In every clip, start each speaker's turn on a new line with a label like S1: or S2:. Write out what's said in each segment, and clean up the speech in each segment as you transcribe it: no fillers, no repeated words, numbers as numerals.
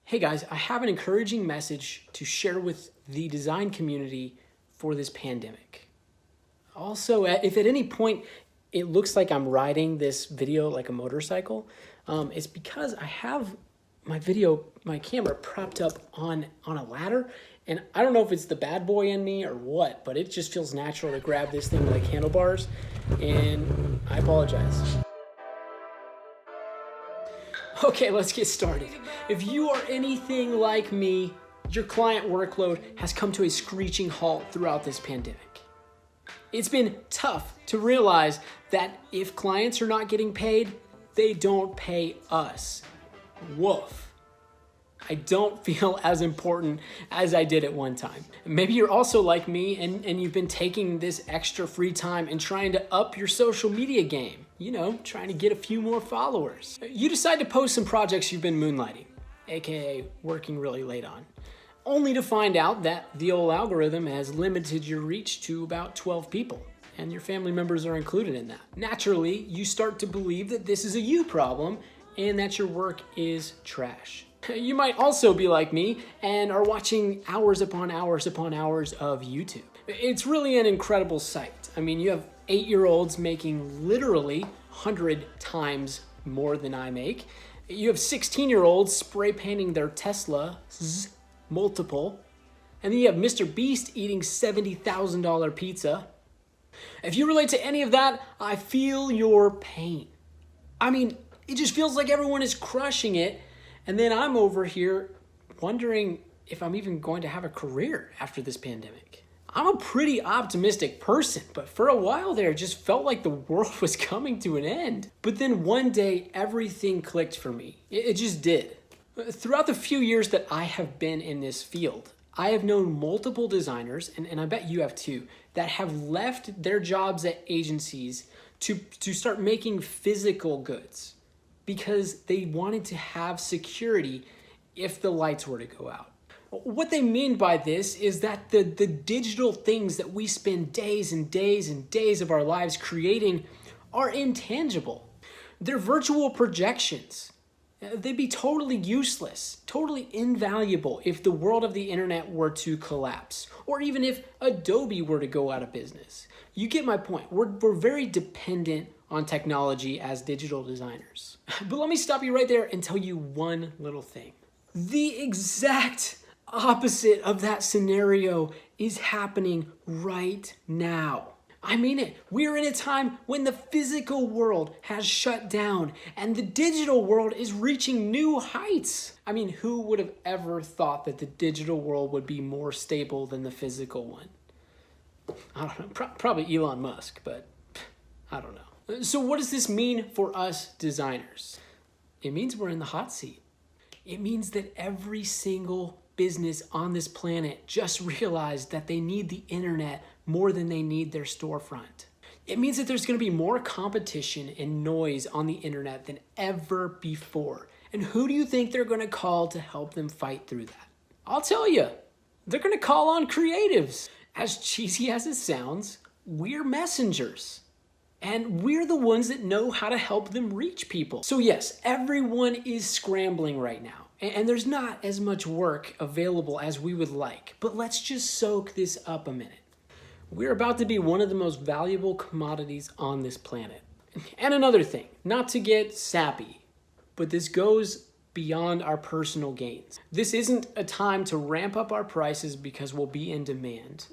S1: Hey guys, I have an encouraging message to share with the design community for this pandemic. Also, if at any point it looks like I'm riding this video like a motorcycle, it's because I have my camera propped up on a ladder, and I don't know if it's the bad boy in me or what, but it just feels natural to grab this thing like handlebars, and I apologize. Okay, let's get started. If you are anything like me, your client workload has come to a screeching halt throughout this pandemic. It's been tough to realize that if clients are not getting paid, they don't pay us. Woof. I don't feel as important as I did at one time. Maybe you're also like me and you've been taking this extra free time and trying to up your social media game. You know, trying to get a few more followers. You decide to post some projects you've been moonlighting, AKA working really late on, only to find out that the old algorithm has limited your reach to about 12 people, and your family members are included in that. Naturally, you start to believe that this is a you problem and that your work is trash. You might also be like me and are watching hours upon hours upon hours of YouTube. It's really an incredible sight. I mean, you have 8-year-olds making literally 100 times more than I make. You have 16-year-olds spray painting their Teslas, multiple. And then you have Mr. Beast eating $70,000 pizza. If you relate to any of that, I feel your pain. I mean, it just feels like everyone is crushing it. And then I'm over here wondering if I'm even going to have a career after this pandemic. I'm a pretty optimistic person, but for a while there, it just felt like the world was coming to an end. But then one day, everything clicked for me. It just did. Throughout the few years that I have been in this field, I have known multiple designers, and I bet you have too, that have left their jobs at agencies to start making physical goods because they wanted to have security if the lights were to go out. What they mean by this is that the digital things that we spend days and days and days of our lives creating are intangible. They're virtual projections. They'd be totally useless, totally invaluable if the world of the internet were to collapse, or even if Adobe were to go out of business. You get my point. We're very dependent on technology as digital designers. But let me stop you right there and tell you one little thing. The exact opposite of that scenario is happening right now. I mean it. We're in a time when the physical world has shut down and the digital world is reaching new heights. I mean, who would have ever thought that the digital world would be more stable than the physical one? I don't know, probably Elon Musk, but I don't know. So what does this mean for us designers? It means we're in the hot seat. It means that every single business on this planet just realized that they need the internet more than they need their storefront. It means that there's going to be more competition and noise on the internet than ever before. And who do you think they're going to call to help them fight through that? I'll tell you, they're going to call on creatives. As cheesy as it sounds, we're messengers. And we're the ones that know how to help them reach people. So yes, everyone is scrambling right now. And there's not as much work available as we would like. But let's just soak this up a minute. We're about to be one of the most valuable commodities on this planet. And another thing, not to get sappy, but this goes beyond our personal gains. This isn't a time to ramp up our prices because we'll be in demand.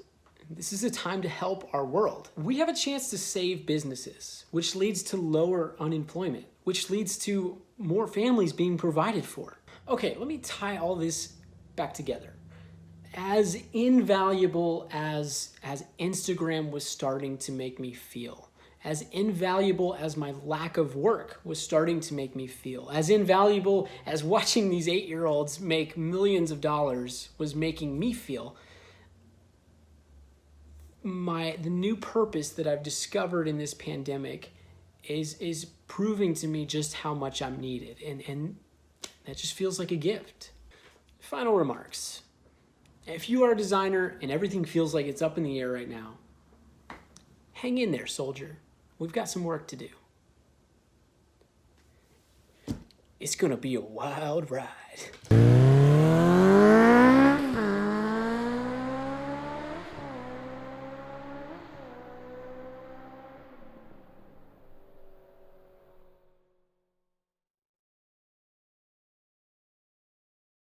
S1: This is a time to help our world. We have a chance to save businesses, which leads to lower unemployment, which leads to more families being provided for. Okay, let me tie all this back together. As invaluable as Instagram was starting to make me feel, as invaluable as my lack of work was starting to make me feel, as invaluable as watching these 8-year-olds make millions of dollars was making me feel, the new purpose that I've discovered in this pandemic is proving to me just how much I'm needed, and that just feels like a gift. Final remarks. If you are a designer and everything feels like it's up in the air right now, hang in there, soldier. We've got some work to do. It's gonna be a wild ride.